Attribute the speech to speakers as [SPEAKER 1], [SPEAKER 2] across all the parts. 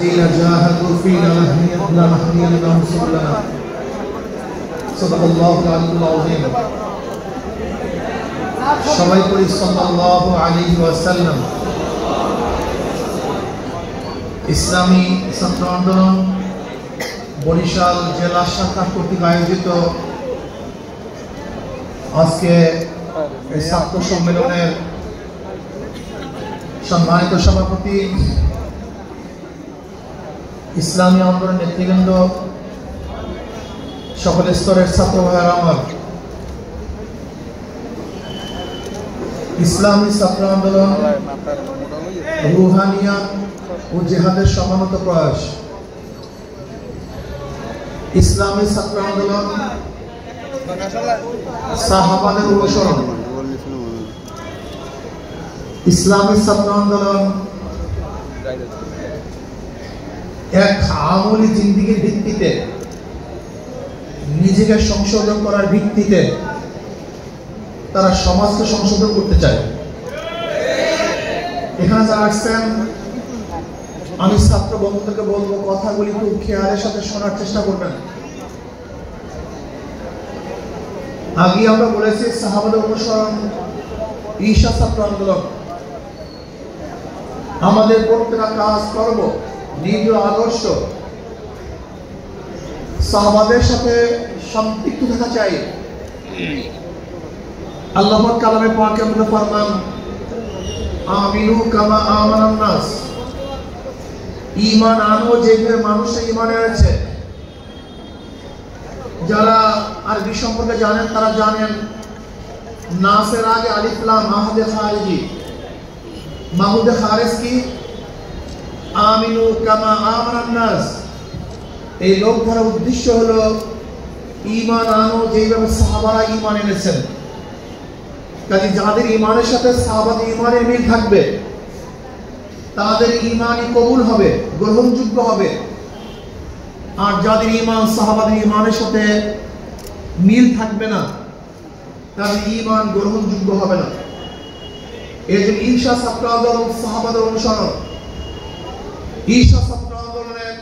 [SPEAKER 1] جاهدوا فينا لنهدينهم سبلنا صدق الله العلي العظيم সবাই পড়ি সাল্লাল্লাহু আলাইহি ওয়াসাল্লাম। ইসলামী ছাত্র আন্দোলন বরিশাল জেলা শাখা কর্তৃক আয়োজিত আজকে এই ছাত্র সম্মেলনের সম্মানিত সভাপতি, ইসলামী আন্দোলন নেতৃবৃন্দ, সকল স্তরের ছাত্র ভাইয়েরা আমার, ইসলামী ছাত্র আন্দোলন রুহানিয়াত ও জিহাদের সমানত প্রয়াস। ইসলামী ছাত্র আন্দোলন সাহাবাদের অনুসরণ। ইসলামী ছাত্র আন্দোলন এক আমলি জিন্দেগির ভিত্তিতে, নিজেকে সংশোধন করার ভিত্তিতে তারা সমাজকে সংশোধন করতে চায়। এখানে যারা আসছেন, আমি ছাত্র বন্ধুদেরকে বলবো, কথাগুলি খুব খেয়ালের সাথে শোনার চেষ্টা করবেন। আগে আমরা বলেছি সাহাবাদের অনুসরণ, ঈশা ছাত্র আন্দোলন। আমাদের প্রত্যেকটা কাজ করব নিজ আদর্শ সাহাবাদের সাথে সম্পৃক্ত থাকা চাই। আল্লাহ পাক কালামে পাকে আমরা ফরমান, আমিনু কামা আমানান নাস, ঈমান আনো যেভাবে মানুষ ঈমান এনেছে। যারা আরবি সম্পর্কে জানেন তারা জানেন, নাসের আগে আলিফ লাম মাহদে খারিজি। মাহদে খারিজ কি? আমিনু কামা আমানান নাস। এই লোক ধারা উদ্দেশ্য হলো ঈমান আনো যেভাবে সাহাবারা ঈমান এনেছেন। কাজে যাদের ঈমানের সাথে সাহাবাদের ঈমানের মিল থাকবে, তাদের ঈমানই কবুল হবে, গ্রহণযোগ্য হবে। আর যাদের ঈমান সাহাবাদের ঈমানের সাথে মিল থাকবে না, তাদের ঈমান গ্রহণযোগ্য হবে না। এই জন্য ঈশা ছাত্র আন্দোলন সাহাবাদের অনুসরণ। ঈশা ছাত্র আন্দোলনের,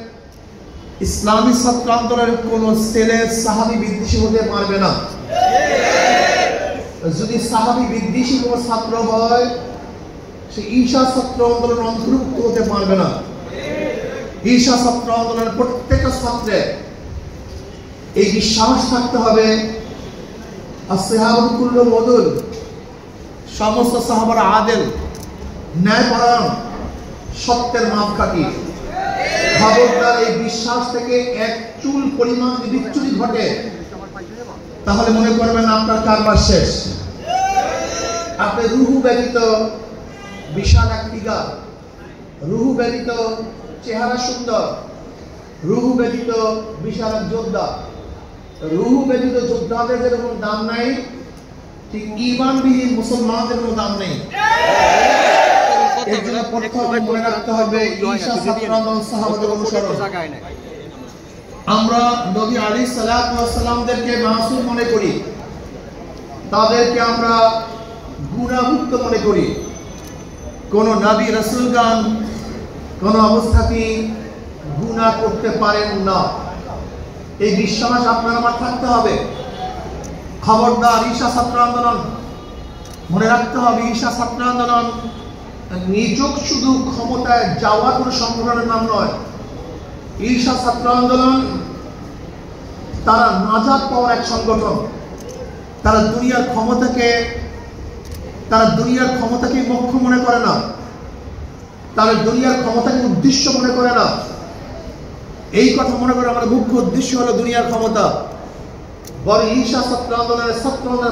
[SPEAKER 1] ইসলামী ছাত্র আন্দোলনের কোন ছেলে সাহাবী বিদ্বেষী হতে পারবে না। যদি সাহাবী বিদ্বেষী কোন ছাত্র হয়, সে ঈশা ছাত্র আন্দোলন অন্তর্ভুক্ত হতে পারবে না। ঈশা ছাত্র আন্দোলনের প্রত্যেকটা ছাত্রের এই বিশ্বাস থাকতে হবে, আসহাবুল কুল্লু মদুল, সমস্ত সাহাবারা আদেল, ন্যায়পরায়ণ, সত্যের মাপকাঠি। খবরদার এই বিশ্বাস থেকে এক চুল পরিমাণ বিচ্যুতি ঘটে, তাহলে মনে করবেন আপনার কারবার শেষ। আপনি রুহু ব্যতীত বিশাল এক ফিগার, রুহু ব্যতীত চেহারা সুন্দর, রুহু ব্যতীত বিশাল এক যোদ্ধা। রুহু ব্যতীত যোদ্ধাদের যেরকম দাম নাই, ঠিক ঈমানবিহীন মুসলমানদের কোনো দাম নেই। এর জন্য প্রথমে মনে রাখতে হবে ঈশা ছাত্র আন্দোলন সাহাবাদের অনুসরণ। আমরা নবী আলাইহিস সালাতু ওয়াস সালামদেরকে মাসুম মনে করি, তাদেরকে আমরা গুনাহমুক্ত মনে করি। কোন নবী রাসূলগণ কোন অবস্থাতেই গুনাহ করতে পারেন না, এই বিশ্বাস আপনার আমার থাকতে হবে। খবরদার ঈশা ছাত্র আন্দোলন মনে রাখতে হবে, ঈশা ছাত্র আন্দোলন নিযোগ শুধু ক্ষমতায় যাওয়ার কোনো সংগঠনের নাম নয়। ঈশা ছাত্র আন্দোলন তারা নাজাত পাওয়ার এক সংগঠন। তারা দুনিয়ার ক্ষমতাকে মুখ্য মনে করে না, তারা দুনিয়ার ক্ষমতাকে উদ্দেশ্য মনে করে না। এই কথা মনে করে আমাদের মুখ্য উদ্দেশ্য হলো দুনিয়ার ক্ষমতা। বরং ঈশা ছাত্র আন্দোলনের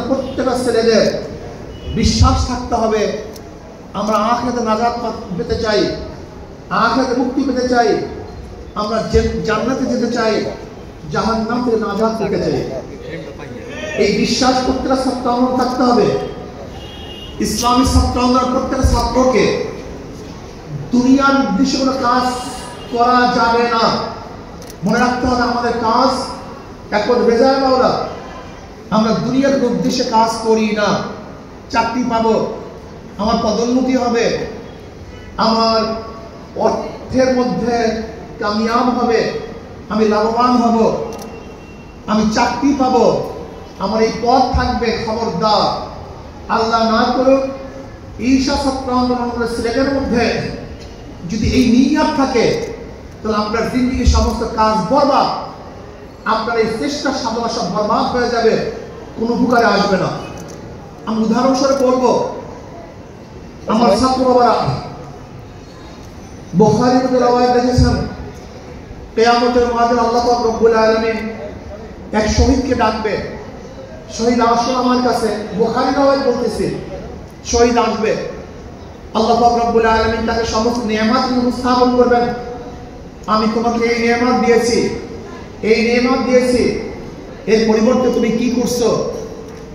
[SPEAKER 1] প্রত্যেকটা ছেলেদের বিশ্বাস থাকতে হবে, আমরা আখিরাতে নাজাত পেতে চাই, আখিরাতে মুক্তি পেতে চাই, আমরা জান্নাতে যেতে চাই, জাহান্নাম থেকে নাজাত পেতে চাই। এই বিশ্বাস প্রত্যেকটা ছাত্র আন্দোলন থাকতে হবে। ইসলামী ছাত্র আন্দোলন প্রত্যেকটা ছাত্রকে দুনিয়ার উদ্দেশ্যে কোনো কাজ করা যাবে না। মনে রাখতে হবে আমাদের কাজ এখন রেজাল্ট পাওয়া। আমরা দুনিয়ার উদ্দেশ্যে কাজ করি না। চাকরি পাবো, আমার পদোন্নতি হবে, আমার অর্থের মধ্যে কামিয়াব হবে, আমি লাভবান হব, আমি চাকরি পাবো, আমার এই পথ থাকবে, খবরদার আল্লাহ না করুক ঈশা সত্রান্তরের ছেলেদের মধ্যে যদি এই নিয়ত থাকে, তাহলে আপনার জিন্দেগির সমস্ত কাজ বরবাদ, আপনার এই চেষ্টা সাধনা সব বরবাদ হয়ে যাবে, কোনো উপকারে আসবে না। আমি উদাহরণস্বরূপ বলবো, আমার ছাত্র বাবারা বুখারীর মধ্যে রওয়ায়াত দেখেছেন, কিয়ামতের মাঠে আল্লাহ পাক রব্বুল আলামিন এক শহীদকে ডাকবে, শহীদ আসো আমার কাছে। বুখারী রওয়ায়াত বলতেছে শহীদ আসবে, আল্লাহ পাক রব্বুল আলামিন তাকে সমস্ত নিয়ামত উপস্থাপন করবেন। আমি তোমাকে এই নিয়ামত দিয়েছি, এই নিয়ামত দিয়েছি, এর পরিবর্তে তুমি কি করছো?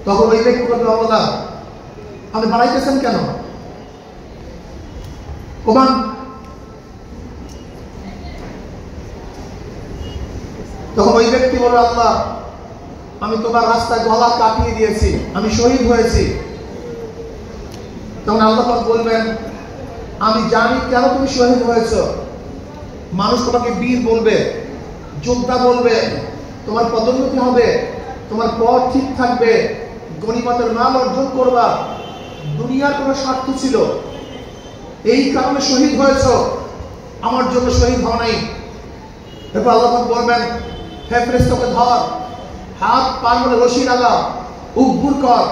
[SPEAKER 1] তখন ওই ব্যক্তি বলবে, আল্লাহ আপনি বাড়াইতেছেন কেন? কমান তখন ওই ব্যক্তি বলবে, আল্লাহ আমি তোমার রাস্তায় গলা কাটিয়ে দিয়েছি, আমি শহীদ হয়েছি। তখন আল্লাহ পাক বলবেন, আমি জানি কেন তুমি শহীদ হয়েছ। মানুষ তোমাকে বীর বলবে, যোদ্ধা বলবে, তোমার পদোন্নতি হবে, তোমার পথ ঠিক থাকবে, গনিমতের মাল অর্জন করবা, দুনিয়ার কোনো স্বার্থ ছিল, এই কারণে শহীদ হয়েছ, আমার জন্য শহীদ হও নাই। এরপর আল্লাহ পাক বলবেন, হে ফেরেশতাকে ধর, হাত পার মধ্যে রশি লাগা, উকবুর কর,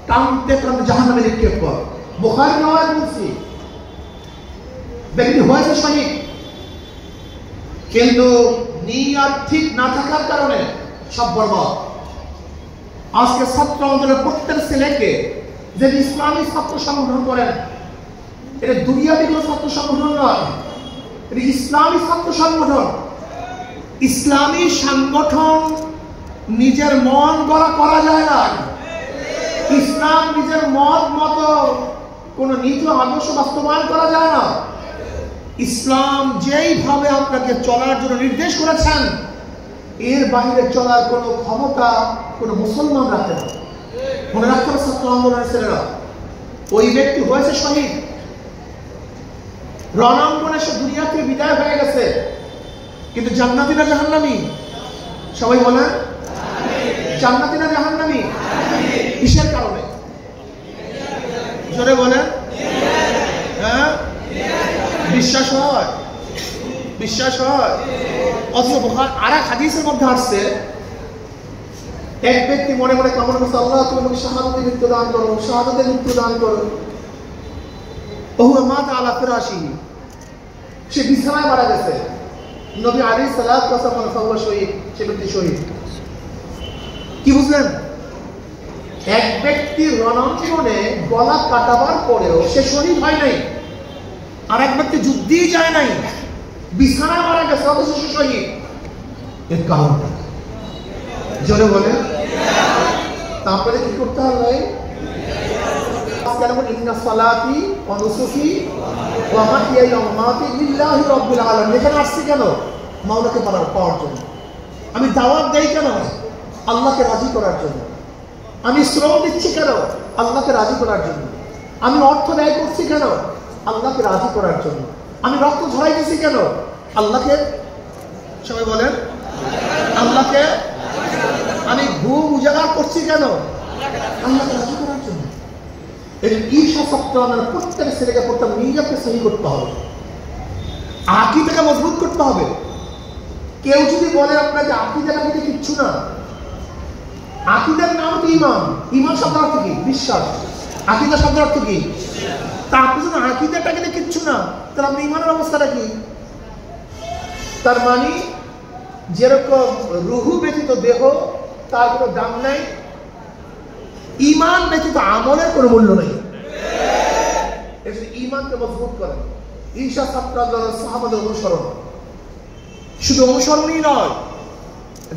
[SPEAKER 1] টানতে টানতে জাহান্নামে নিক্ষেপ কর। বুখারী রওয়ায়াত বলছি, ব্যক্তি হয়েছে শহীদ, কিন্তু নিয়ত ঠিক না থাকার কারণে সব বরবাদ। আজকে ছাত্র অঞ্চলের প্রত্যেক ছেলেকে যে ইসলামী ছাত্র সংগঠন করেন, এটা দুনিয়াবি কোনো ছাত্র সংগঠন নয়, এটা ইসলামী ছাত্র সংগঠন। ইসলামী সংগঠন নিজের মন গড়া করা যায় না। ইসলাম নিজের মত মতো কোন নীতি আদর্শ বাস্তবায়ন করা যায় না। ইসলাম যেইভাবে আপনাকে চলার জন্য নির্দেশ করেছেন, এর বাইরে চলার কোনো ক্ষমতা কোন মুসলমান রাখে না। মনে রাখতে হবে ছাত্র আন্দোলনের ছেলেরা, ওই ব্যক্তি হয়েছে শহীদ, রণাঙ্গনে সে দুনিয়া থেকে বিদায় হয়ে গেছে, কিন্তু জান্নাতি না জাহান্নামী? সবাই বলেন জান্নাতি না জাহান্নামী? কিসের কারণে? জোরে বলেন। হ্যাঁ, বিশ্বাস হয়, বিশ্বাস হয়। অথচ আর এক হাদিসের মধ্যে আসছে, এক ব্যক্তি মনে মনে কামনা করছে, আল্লাহ তুমি আমাকে শাহাদাতের মৃত্যু দান করো, শাহাদাতের মৃত্যু দান করো। ওহুয়া মাতা আলা ফিরাশিহি, সে বিছানায় মারা গেছে। নবী আলাইহিস সালাতু ওয়াস সালাম বলেন, শহীদ, সে ব্যক্তি শহীদ। কি বুঝলেন? এক ব্যক্তি রণাঙ্গনে গলা কাটাবার পরেও সে শহীদ হয় নাই, আর এক ব্যক্তি যুদ্ধেই যায় নাই, বিছানায় মারা গেছে, অথচ সে শহীদ। এর কারণটা জোরে বলে। তারপরে কি করতে হবে? ইন্না সালাতি ওয়া নুসুকি ওয়া মাহইয়াই ওয়া মামাতি লিল্লাহি রাব্বিল আলামিন। এখানে আসছি কেন? মাওলাকে পাওয়ার জন্য। আমি দাওয়াত দেই কেন? আল্লাহকে রাজি করার জন্য। আমি শ্রম দিচ্ছি কেন? আল্লাহকে রাজি করার জন্য। আমি অর্থ ব্যয় করছি কেন? আল্লাহকে রাজি করার জন্য। আমি রক্ত ঝরাইতেছি কেন? আল্লাহকে, সবাই বলেন আল্লাহকে। আমি ঘুম উজাগার করছি কেন? আল্লাহকে রাজি করার জন্য। এই ঈশা সপ্তাহের প্রত্যেক ছেলেকে প্রত্যেক নিজেকে সহি করতে হবে, আকীদাকে মজবুত করতে হবে। কেউ যদি বলে আপনাকে আকীদাটা কিন্তু কিচ্ছু না, আকীদার নাম তো ঈমান। ঈমান শব্দের অর্থ কি? বিশ্বাস। আকীদা শব্দের অর্থ কি? তা আপনি যদি আকীদাটা কিন্তু কিচ্ছু না, তাহলে আপনি ঈমানের অবস্থাটা কি? তার মানে যেরকম রুহু ব্যতীত দেহ তার কোনো দাম নাই, ঈমান ব্যতীত আমলের কোনো মূল্য নেই। ঈমানকে মজবুত করেন। ঈশা ছাত্রদের সাহাবাদের অনুসরণ, শুধু অনুসরণই নয়,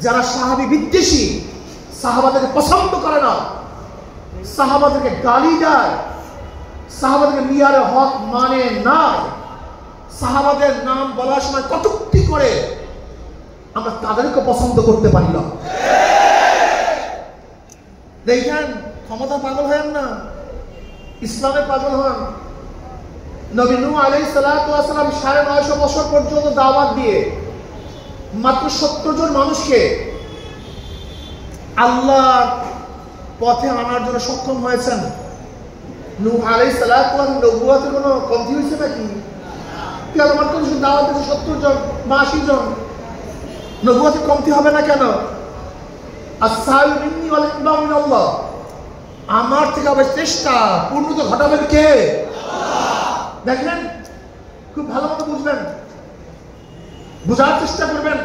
[SPEAKER 1] যারা সাহাবী বিদ্বেষী, সাহাবাদেরকে পছন্দ করে না, সাহাবাদেরকে গালি দেয়, সাহাবাদেরকে মিয়ারে হক মানে না, সাহাবাদের নাম বলার সময় কটূক্তি করে, আমরা তাদেরকে পছন্দ করতে পারি না। দেখেন, ক্ষমতা পাগল হন না, ইসলামের পাগল হন। নবী নূহ আলাইহিস সালাতু ওয়াস সালাম 950 বছর পর্যন্ত দাওয়াত দিয়ে মাত্র 70 জন মানুষকে আল্লাহর পথে আনার জন্য সক্ষম হয়েছেন। নূহ আলাইহিস সালাতু ওয়াস সালাম নবুয়তের কোনো কমতি হয়েছে নাকি? কেন মাত্র দাওয়াত দিয়েছে 70 জন বা 80 জন, নবুয়তের কমতি হবে না কেন? আসসাউ মিন্নি ওয়াল ইতবাউ মিনাল্লাহ, আমার থেকে হবে চেষ্টা, পূর্ণতা ঘটাবেন কে? দেখেন, খুব ভালো মতো বুঝবেন, বোঝার চেষ্টা করবেন।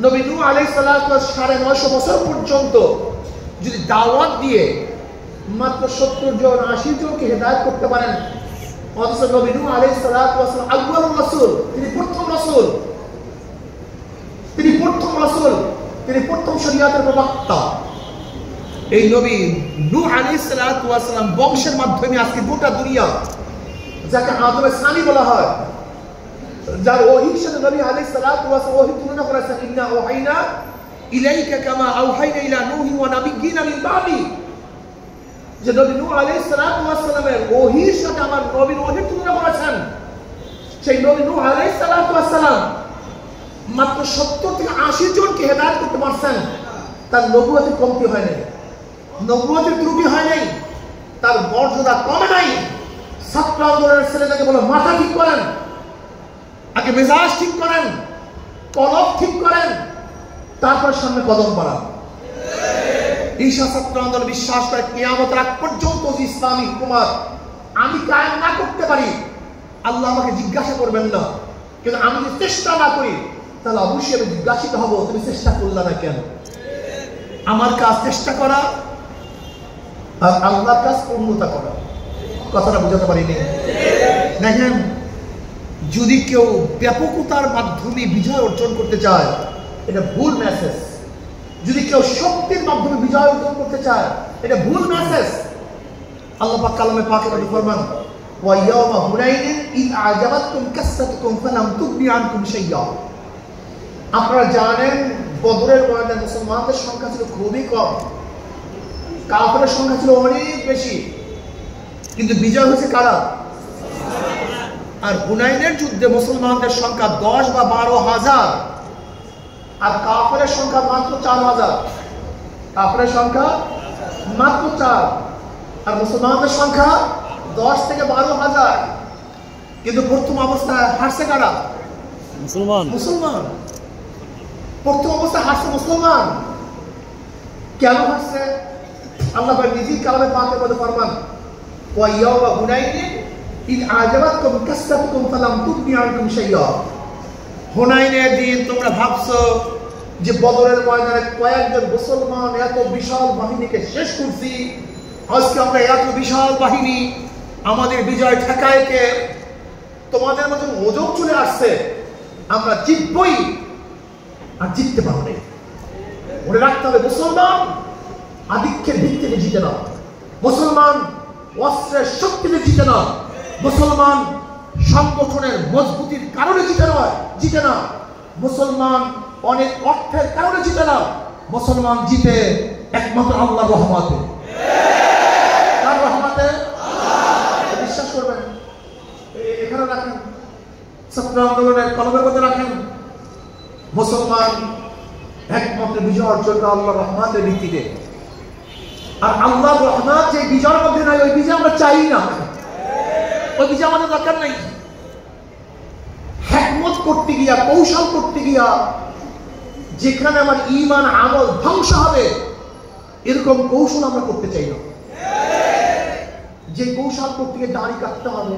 [SPEAKER 1] নবী নূহ আলাইহিস সালাতু ওয়াস 950 বছর পর্যন্ত যদি দাওয়াত দিয়ে মাত্র 70 জন 80 জনকে হেদায়েত করতে পারেন, অথচ নবী নূহ আলাইহিস সালাতু ওয়াস সালাম আউয়ালুর রাসূল, তিনি প্রথম রাসূল, তিনি প্রথম রাসূল, তিনি প্রথম শরীয়তের প্রবক্তা। এই নবী নূহ আলাইহিস সালাতু ওয়াস সালাম বংশের মাধ্যমে আজকে গোটা দুনিয়া, যাকে আদমের সানি বলা হয়, যার ওহীর সাথে নবী আলাইহিস সালাতু ওয়াস সালাম ওহী তুলনা করেছেন, ইন্না ওহাইনা ইলাইকা কামা আওহাইনা ইলা নূহি ওয়া নাবিয়্যিনা মিন বাদি, যে নবী নূহ আলাইহিস সালাতু ওয়াস সালামের ওহীর সাথে আমার নবীর ওহী তুলনা করেছেন। সেই নবী নূহ আলাইহিস সালাতু ওয়াস সালাম মাত্র 70 থেকে 80 জনকে হেদায়েত করতে পারছেন। তার নবুয়তের কমতি হয় নাই, নবুয়তের ত্রুটি হয় নাই, তার মর্যাদা কমে নাই। ছাত্র আন্দোলনের ছেলেদেরকে বলে মাথা ঠিক করেন, আগে মেজাজ ঠিক করেন, কলব ঠিক করেন, তারপর সামনে কদম বাড়ান। ঈশা ছাত্র আন্দোলন বিশ্বাস করে কিয়ামতের আগ পর্যন্ত যে ইসলামী হুকুমত আমি কায়েম না করতে পারি, আল্লাহ আমাকে জিজ্ঞাসা করবেন না। কিন্তু আমি যদি চেষ্টা না করি, তাহলে অবশ্যই আমি জিজ্ঞাসিত হব, তুমি চেষ্টা করলে না কেন? আমার কাজ চেষ্টা করা, আর আল্লাহর কাজ পূর্ণতা করা। কথাটা বুঝাতে পারিনি? দেখেন, যদি কেউ ব্যাপকতার মাধ্যমে বিজয় অর্জন করতে চায়, এটা ভুল মেসেজ। যদি কেউ শক্তির মাধ্যমে বিজয় অর্জন করতে চায়, এটা ভুল মেসেজ। আল্লাহ পাক কালামে পাকে ফরমান, ওয়া ইয়াওমা হুনাইনিন ইয আ'জাবাতকুম কাসরাতুকুম ফালাম তুগনি আনকুম শাইয়্যা। আপনারা জানেন বদরের ময়দানে মুসলমানদের সংখ্যা ছিল খুবই কম, কাফেরের সংখ্যা ছিল অনেক বেশি, কিন্তু বিজয় হয়েছে কারা? আর হুনাইনের যুদ্ধে মুসলমানদের সংখ্যা 10 বা 12,000, আর কাফেরের সংখ্যা মাত্র 4,000। কাফেরের সংখ্যা মাত্র 4, আর মুসলমানদের সংখ্যা 10 থেকে 12,000। কিন্তু প্রথম অবস্থায় হারছে কারা? মুসলমান। প্রথম অবস্থায় হারছে মুসলমান। কেন হারছে? আল্লাহ নিজেই কালামে পাকে বলে ফরমান, ওয়া ইয়াওমা হুনাইনিন ইয আ'জাবাতকুম কাসরাতুকুম ফালাম তুগনি আনকুম শাইয়্যা। হুনাইনের দিন তোমরা ভাবছো যে বদরের ময়দানে কয়েকজন মুসলমান এত বিশাল বাহিনীকে শেষ করছি, আজকে আমরা এত বিশাল বাহিনী, আমাদের বিজয় ঠেকায় কে? তোমাদের মধ্যে ওজব চলে আসছে, আমরা জিতবই, আর জিততে পারবো না। মনে রাখতে হবে, মুসলমান আধিক্যের ভিত্তিতে জিতে না, মুসলমান অস্ত্রের শক্তিতে জিতে না, মুসলমান সংগঠনের মজবুতির কারণে জিতে না, মুসলমান অনেক অর্থের কারণে জিতে না, মুসলমান জিতে একমাত্র আল্লাহর রহমতে। তার রহমতে বিশ্বাস করবেন। এখানে রাখেন, ছাত্র আন্দোলনের কলমের মধ্যে রাখেন, মুসলমান একমাত্র বিজয় অর্জন করে আল্লাহর রহমতের ভিত্তিতে। আর আল্লাহর রহমত যে বিজয়ের মধ্যে নাই, ওই বিজয় আমরা চাই না, ওই বিজয় আমাদের দরকার নাই। হিকমত করতে গিয়া, কৌশল করতে গিয়া যেখানে আমার ঈমান আমল ধ্বংস হবে, এরকম কৌশল আমরা করতে চাই না। যে কৌশল করতে গিয়ে দাড়ি কাটতে হবে,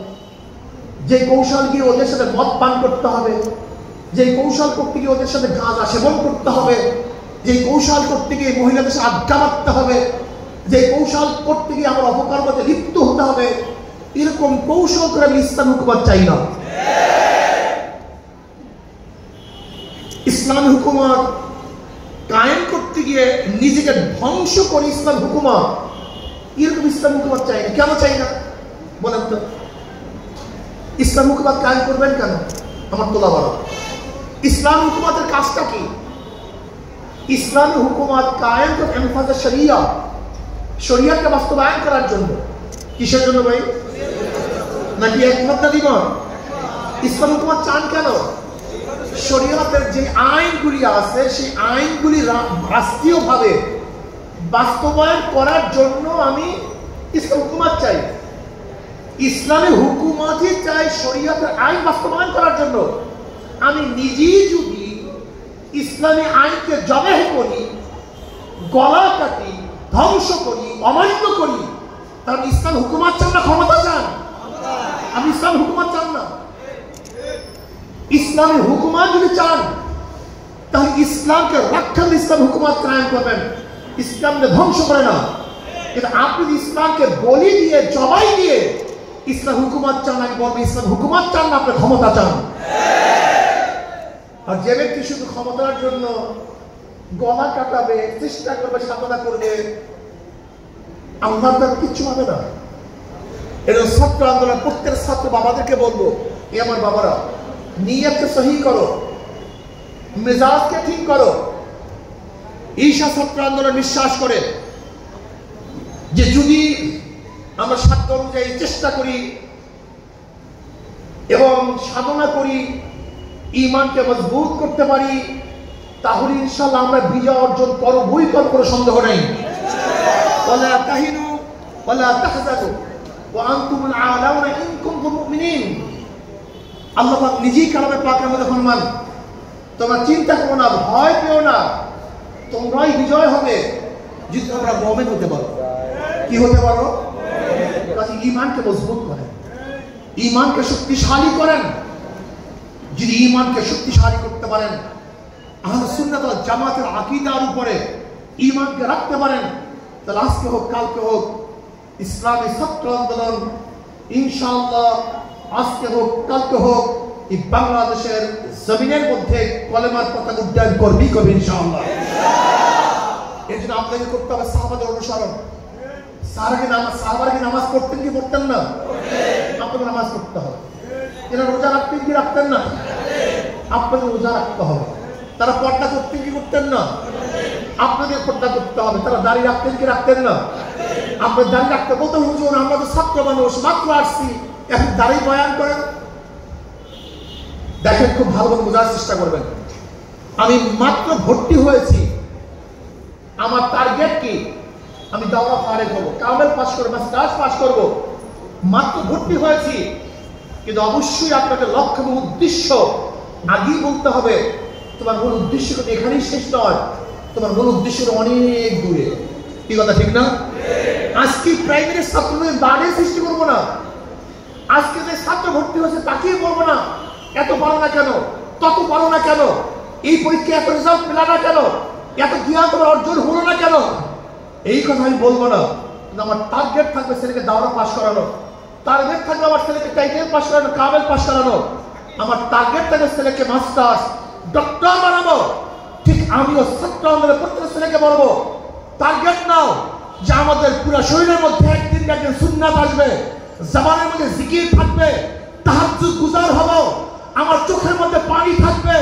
[SPEAKER 1] যে কৌশল গিয়ে ওদের সাথে মদ পান করতে হবে, যে কৌশল করতে গিয়ে ওদের সাথে গাঁজা সেবন করতে হবে, যে কৌশল করতে গিয়ে মহিলাদের সাথে আড্ডা মারতে হবে, যে কৌশল করতে গিয়ে আমার অপকর্মতে লিপ্ত হতে হবে, এরকম কৌশল করে আমি ইসলাম হুকুমত চাই না। ইসলাম হুকুমত কায়েম করতে গিয়ে নিজেকে ধ্বংস করে ইসলাম হুকুমত, এরকম ইসলাম হুকুমত চাই না। কেন চাই না বলেন তো? ইসলাম হুকুমত কায়েম করবেন কেন? আমার তোলা বড়। ইসলাম হুকুমতের কাজটা কি? ইসলামী হুকুমত কায়েম করে এনফাজে শরিয়া, শরিয়াকে বাস্তবায়ন করার জন্য। কিসের জন্য ভাই? নাকি একমত না দ্বিমত? ইসলাম হুকুমত চান কেন? শরীয়তের যে আইনগুলি আছে সেই আইনগুলি রাষ্ট্রীয়ভাবে বাস্তবায়ন করার জন্য আমি ইসলাম হুকুমত চাই। ইসলামী হুকুমতই চাই শরীয়তের আইন বাস্তবায়ন করার জন্য। আমি নিজেই যদি ইসলামী আইনকে জবেহ করি, গলা কাটি, ধ্বংস করি, অমান্য করি, তাহলে ইসলাম হুকুমত চান না ক্ষমতা চান? আমি ইসলাম হুকুমত চান না। ইসলামী হুকুমত যদি চান তাহলে ইসলামকে রক্ষা করে ইসলাম হুকুমত কায়েম করবেন, ইসলামকে ধ্বংস করে না। কিন্তু আপনি ইসলামকে বলি দিয়ে জবাই দিয়ে ইসলাম হুকুমত চান, আমি বলবো ইসলাম হুকুমত চান না, আপনি ক্ষমতা চান। আর যে ব্যক্তি শুধু ক্ষমতার জন্য গলা কাটাবে, চেষ্টা করবে, সাধনা করবে, আল্লাহর দ্বারা কিচ্ছু হবে না। এরকম ছাত্র আন্দোলন প্রত্যেক ছাত্র বাবাদেরকে বলবো, এ আমার বাবারা, নিয়তকে সহি করো, মেজাজকে ঠিক করো। ঈশা ছাত্র আন্দোলন বিশ্বাস করে যে যদি আমরা সাধ্য অনুযায়ী চেষ্টা করি এবং সাধনা করি, ঈমানকে মজবুত করতে পারি, তাহলে ইনশাআল্লাহ আমরা বিজয় অর্জন করবই, কোনো সন্দেহ নাই। ওয়ালা তাহিনু ওয়ালা তাহজানু ওয়া আনতুমুল আ'লাউনা ইন কুনতুম মুমিনিন। আল্লাহ পাক নিজেই কালামে পাকের মধ্যে ফরমান, তোমরা চিন্তা করো না, ভয় পেও না, তোমরাই বিজয় হবে যদি তোমরা মুমিন হতে পারো। কি হতে পারো? কাজে ঈমানকে মজবুত করেন, ঈমানকে শক্তিশালী করেন। যদি ঈমানকে শক্তিশালী করতে পারেন, আহলে সুন্নাত ওয়াল জামাতের আকীদার উপরে ঈমানকে রাখতে পারেন, তাহলে আজকে হোক কালকে হোক ইসলামী ছাত্র আন্দোলন ইনশাআল্লাহ আজকে হোক কালকে হোক এই বাংলাদেশের জমিনের মধ্যে কলেমার পতাকা উড্ডয়ন করবে ইনশাআল্লাহ। এর জন্য আপনাকে করতে হবে সাহাবাদের অনুসরণ। সাহাবারা কি নামাজ পড়তেন কি পড়তেন না? আপনাকে নামাজ পড়তে হবে। এরা রোজা রাখতেন কি রাখতেন না? আপনাকে রোজা রাখতে হবে। তারা পর্দা করতেন কি করতেন না? আপনাদের পর্দা করতে হবে। তারা দাড়ি রাখতেন কি রাখতেন না? আপনার দাড়ি রাখতে বলতে, হুজুর আমরা তো ছাত্র মানুষ, মাত্র আসছি, এখন দাড়ি বয়ান করেন। দেখেন, খুব ভালো করে বোঝার চেষ্টা করবেন। আমি মাত্র ভর্তি হয়েছি, আমার টার্গেট কি? আমি দাওরা ফারেক হবো, কামেল পাস করবো, মাস্টার্স পাস করবো। মাত্র ভর্তি হয়েছি, কিন্তু অবশ্যই আপনাকে লক্ষ্য এবং উদ্দেশ্য আগেই বলতে হবে। তোমার মূল উদ্দেশ্য কিন্তু এখানেই শেষ নয়, তোমার মূল উদ্দেশ্য অনেক দূরে। কি কথা ঠিক না? আজকে প্রাইমারি ছাত্রদের দাঁড়িয়ে সৃষ্টি করবো না, আজকে যে ছাত্র ভর্তি হয়েছে তাকেই বলবো না এত পারো না কেন, তত পারো না কেন, এই পরীক্ষা এত রেজাল্ট পেলা না কেন, এত জ্ঞান তোমার অর্জন হলো না কেন, এই কথা আমি বলবো না। কিন্তু আমার টার্গেট থাকবে ছেলেকে দাওরা পাস করানো, টার্গেট থাকবে আমার ছেলেকে টাইটেল পাস করানো, কামেল পাস করানো, আমার টার্গেট থাকবে ছেলেকে মাস্টার্স ডক্টর বানাবো। ঠিক আমিও ছাত্র আন্দোলনের প্রত্যেক ছেলেকে বলবো, টার্গেট নাও যে আমাদের পুরো শরীরের মধ্যে একদিন একদিন সুন্নাত আসবে, জবানের মধ্যে জিকির থাকবে, তাহাজ্জুদ গুজার হব, আমার চোখের মধ্যে পানি থাকবে,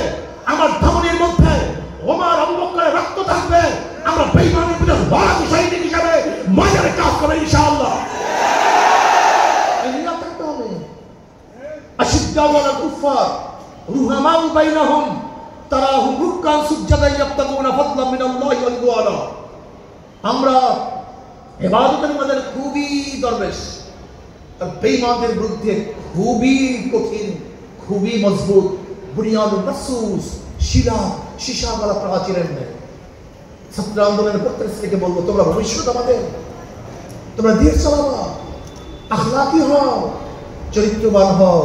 [SPEAKER 1] আমার ধমনীর মধ্যে ওমর আবু বকরের রক্ত থাকবে, আমরা বেঈমানের বিরুদ্ধে লড়াই সৈনিক হিসেবে ময়দানে কাজ করব ইনশাআল্লাহ। এই নিয়ত থাকতে হবে। আশিদ্দাউ আলাল কুফার রুহামাউ বাইনাহুম তারাহুম রুকআন সুজদান ইয়াবতাগুনা ফাদলাম মিনাল্লাহি ওয়া রিদওয়ানা। আমরা ইবাদতের মধ্যে খুবই দরবেশ, আর বেঈমানদের বিরুদ্ধে খুবই কঠিন, খুবই মজবুত, বুনিয়াদুন মাসুস, শিলা সীসাওয়ালা প্রাচীরের ন্যায়। ছাত্র আন্দোলনের প্রত্যেক ছেলেকে বলবো, তোমরা ভবিষ্যৎ আমাদের, তোমরা দেশ চালাবা, আখলাকি হও, চরিত্রবান হও,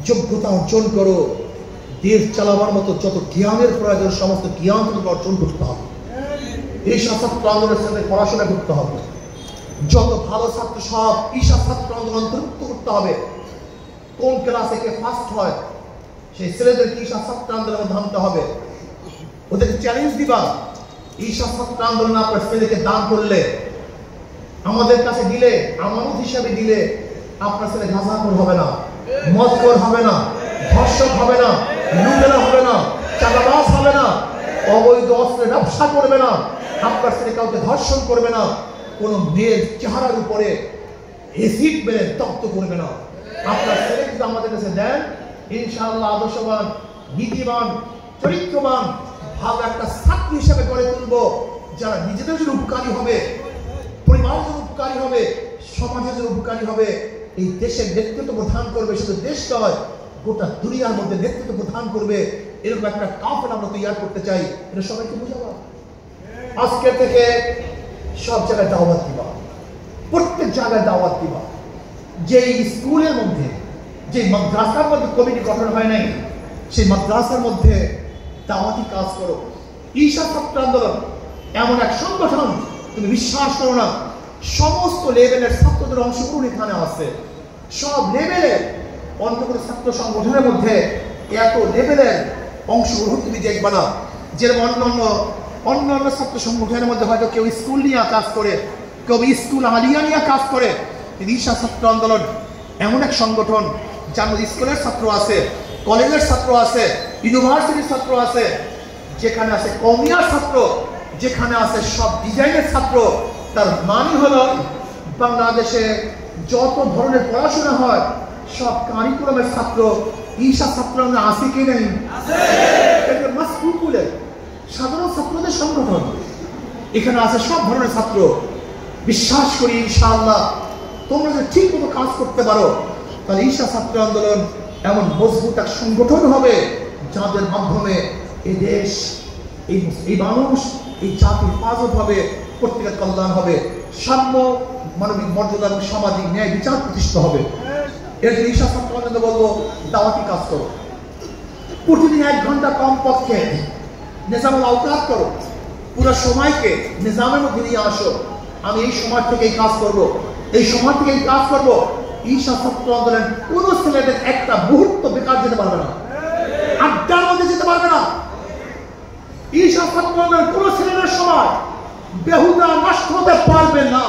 [SPEAKER 1] যোগ্যতা অর্জন করো, দেশ চালাবার মতো যত জ্ঞানের প্রয়োজন সমস্ত জ্ঞান তোমাকে অর্জন করতে হবে। এই ছাত্র আন্দোলনের সাথে পড়াশোনা করতে হবে, যত ভালো ছাত্র সব ঈশা ছাত্র আন্দোলন অন্তর্ভুক্ত করতে হবে। কোন ক্লাসে কে ফার্স্ট হয় সেই ছেলেদেরকে ঈশা ছাত্র আন্দোলনে ভাবতে হবে, ওদেরকে চ্যালেঞ্জ দিবা। ঈশা ছাত্র আন্দোলন আপনার ছেলেকে দান করলে, আমাদের কাছে দিলে, আমানত হিসাবে দিলে, আপনার ছেলে গাঁজাখোর হবে না, মদখোর হবে না, ধর্ষক হবে না, লুটেরা হবে না, চাঁদাবাজ হবে না, অবৈধ অস্ত্রের ব্যবসা করবে না, আপনার ছেলে কাউকে ধর্ষণ করবে না, কোন মেয়ের চেহারার উপরে এসিড মেরে তপ্ত করবে না। আপনার ছেলে যদি আমাদের কাছে দেন, ইনশাআল্লাহ আদর্শবান, নীতিবান, চরিত্রবান, ভালো একটা ছাত্র হিসেবে গড়ে তুলবো, যারা নিজেদের জন্য উপকারী হবে, পরিবারের জন্য উপকারী হবে, সমাজের জন্য উপকারী হবে। এই দেশের নেতৃত্ব প্রদান করবে, শুধু দেশ নয়, গোটা দুনিয়ার মধ্যে নেতৃত্ব প্রদান করবে। এরকম একটা কাফেলা আমরা তৈরি করতে চাই। এটা সবাইকে বোঝাবো। আজকে থেকে সব জায়গায় দাওয়াত দিবা, প্রত্যেক জায়গায় দাওয়াত দিবা। যে স্কুলের মধ্যে, যে মাদ্রাসার মধ্যে কমিটি গঠন হয় নাই, সেই মাদ্রাসার মধ্যে দাওয়াতি কাজ করো। ঈশা ছাত্র আন্দোলন এমন এক সংগঠন, তুমি বিশ্বাস করো না, সমস্ত লেভেলের ছাত্রদের অংশগ্রহণ এখানে আছে। সব লেভেলের, অন্য কোনো ছাত্র সংগঠনের মধ্যে এত লেভেলের অংশগ্রহণ তুমি দেখবে না। যেরকম অন্য ছাত্র সংগঠনের মধ্যে হয়তো কেউ স্কুল নিয়ে কাজ করে, কেউ স্কুল আলিয়া নিয়ে কাজ করে। ঈশা ছাত্র আন্দোলন এমন এক সংগঠন যার মধ্যে স্কুলের ছাত্র আছে, কলেজের ছাত্র আছে, ইউনিভার্সিটির ছাত্র আছে, যেখানে আছে কওমিয়ার ছাত্র, যেখানে আছে সব ডিজাইনের ছাত্র। তার মানে হলো বাংলাদেশে যত ধরনের পড়াশোনা হয় সব কারিকুলামের ছাত্র ঈশা ছাত্র আছে কি নেই? সাধারণ ছাত্রদের সংগঠন, এখানে আছে সব ধরনের ছাত্র। বিশ্বাস করি ইনশাআল্লাহ তোমরা যদি ঠিক মতো কাজ করতে পারো, তাহলে ঈশা ছাত্র আন্দোলন এমন মজবুত এক সংগঠন হবে যাদের মাধ্যমে এই দেশ, এই মানুষ, এই জাতির হেফাজত হবে, প্রত্যেকের কল্যাণ হবে, সাম্য, মানবিক মর্যাদা এবং সামাজিক ন্যায় বিচার প্রতিষ্ঠা হবে। এর জন্য ঈশা ছাত্র আন্দোলন বলবো, দাওয়াতি কাজ করো, প্রতিদিন 1 ঘন্টা কমপক্ষে নিজামুল আওকাত করো, পুরো সময়কে নিজামের মধ্যে নিয়ে আসো। আমি এই সময় থেকে এই কাজ করব, এই সময় থেকে এই কাজ করব। ঈশা ছাত্র আন্দোলন কোনো ছেলেদের একটা মুহূর্ত বেকার যেতে পারবে না, আড্ডার মধ্যে যেতে পারবে না। ঈশা ছাত্র আন্দোলন কোনো ছেলেদের সময় বেহুদা নষ্ট হতে পারবে না।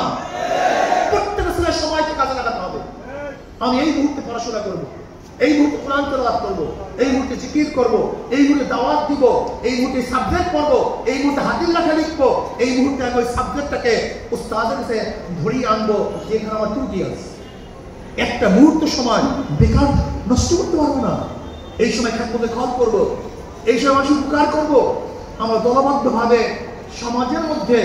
[SPEAKER 1] প্রত্যেক ছেলের সময়কে কাজে লাগাতে হবে। আমি এই মুহূর্তে পড়াশোনা করব, এই মুহূর্তে কোরআন তেলাওয়াত করব, এই মুহূর্তে জিকির করব, এই মুহূর্তে দাওয়াত দিব, এই মুহূর্তে সাবজেক্ট পড়ব, এই মুহূর্তে হাদিস লেখা লিখব, এই মুহূর্তে আমি ওই সাবজেক্টটাকে উস্তাদের কাছে ধরিয়ে আনবো যেখানে আমার ত্রুটি আছে। একটা মুহূর্ত সময় বেকার নষ্ট করতে পারবো না। এই সময় খাদ্যকে খল করব, এই সময় মানুষের উপকার করব। আমরা দলবদ্ধভাবে সমাজের মধ্যে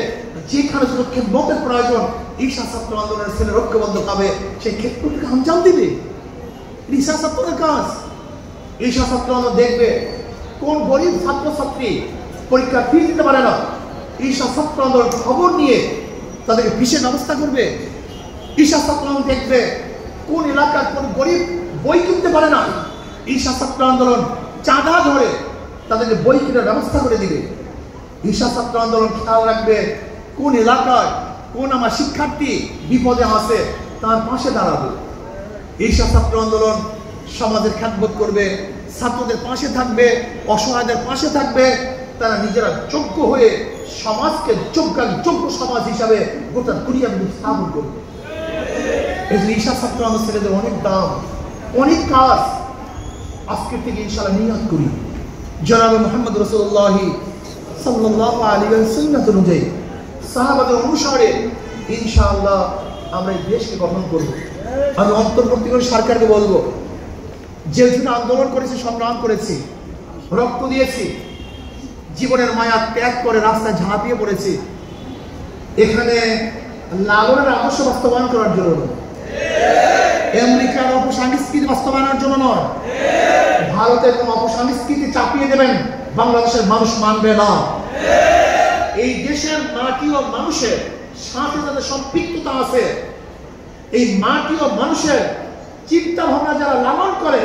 [SPEAKER 1] যেখানে খেদমতের প্রয়োজন, ঈশা ছাত্র আন্দোলনের ছেলে ঐক্যবদ্ধ ভাবে সেই ক্ষেত্রটিকে আঞ্জাম দিবে। ঈশা ছাত্রের কাজ। ঈশা ছাত্র আন্দোলন দেখবে কোন গরিব ছাত্রছাত্রী পরীক্ষা ফি দিতে পারে না, ঈশা ছাত্র আন্দোলন খবর নিয়ে তাদেরকে ফিসের ব্যবস্থা করবে। ঈশা ছাত্র আন্দোলন দেখবে কোন এলাকার কোন গরিব বই কিনতে পারে না, ঈশা ছাত্র আন্দোলন চাঁদা ধরে তাদেরকে বই কেনার ব্যবস্থা করে দিবে। ঈশা ছাত্র আন্দোলন খেয়াল রাখবে কোন এলাকায় কোন আমার শিক্ষার্থী বিপদে আছে, তার পাশে দাঁড়াবে। ঈশা ছাত্র আন্দোলন সমাজের খ্যাতবোধ করবে, ছাত্রদের পাশে থাকবে, অসহায়দের পাশে থাকবে। তারা নিজেরা যোগ্য হয়ে সমাজকে যোগ্য সমাজ হিসাবে গোটা দুনিয়া স্থাপন করবে। এই যে ঈশা ছাত্র আন্দোলন ছেলেদের অনেক দাম, অনেক কাজ। আজকে থেকে ইনশাআল্লাহ নিয়ত করি জনাবে মুহাম্মদ রাসূলুল্লাহ সাল্লাল্লাহু আলাইহি ওয়াসাল্লাম অনুযায়ী, সাহাবাদের অনুসারে ইনশাআল্লাহ আমরা এই দেশকে গঠন করব। আমি অন্তর্বর্তীকালীন সরকারকে বলবো, যে আন্দোলন করেছি, সংগ্রাম করেছি, রক্ত দিয়েছি, জীবনের মায়া ত্যাগ করে রাস্তায় ঝাঁপিয়ে পড়েছি, এখানে লালনের আদর্শ বাস্তবায়ন করার জন্য নয়, আমেরিকার অপসংস্কৃতি বাস্তবায়নের জন্য নয়, ভারতের কোন অপসংস্কৃতি চাপিয়ে দেবেন বাংলাদেশের মানুষ মানবে না। এই দেশের মাটি ও মানুষের সাথে যাদের সম্পৃক্ততা আছে, এই মাটি ও মানুষের চিন্তা ভাবনা যারা লালন করে,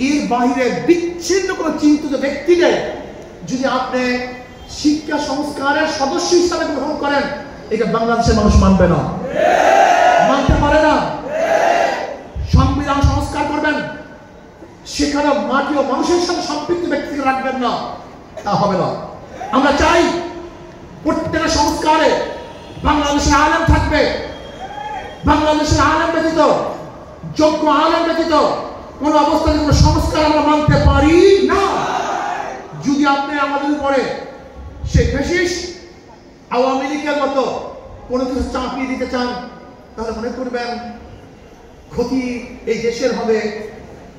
[SPEAKER 1] এর বাহিরে বিচ্ছিন্ন কোনো চিন্তিত ব্যক্তিকে যদি আপনি শিক্ষা সংস্কারের সদস্য হিসাবে গ্রহণ করেন, এটা বাংলাদেশের মানুষ মানবে না, মানতে পারে না। সংবিধান সংস্কার করবেন, সেখানে মাটি ও মানুষের সাথে সম্পৃক্ত ব্যক্তিকে রাখবেন না, তা হবে না। আমরা চাই প্রত্যেকের সংস্কারে বাংলাদেশের আলেম থাকবে। বাংলাদেশের আলেম ব্যতীত, যোগ্য আলেম ব্যতীত কোন অবস্থায় কোন সংস্কার আমরা মানতে পারি না। যদি আপনি আমাদের উপরে সেই ফ্যাসিস্ট আওয়ামী লীগের মতো কোনো কিছু চাপিয়ে দিতে চান, তাহলে মনে করবেন ক্ষতি এই দেশের হবে,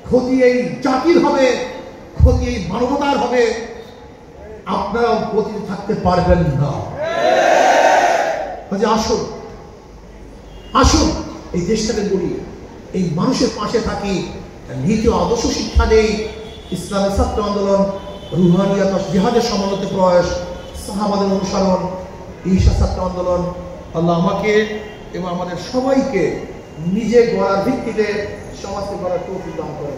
[SPEAKER 1] ক্ষতি এই জাতির হবে, ক্ষতি এই মানবতার হবে, আপনারাও গতিতে থাকতে পারবেন না। আসুন আসুন এই দেশটাকে গড়ি, এই মানুষের পাশে থাকি, নীতি আদর্শ শিক্ষা দেই। ইসলামী ছাত্র আন্দোলন, রুহানিয়াত, জিহাদের সমন্বিত প্রয়াস, সাহাবাদের অনুসরণ, ঈশা ছাত্র আন্দোলন। আল্লাহ আমাকে এবং আমাদের সবাইকে নিজে গড়ার ভিত্তিতে সমাজকে গড়ার তৌফিক দান করেন।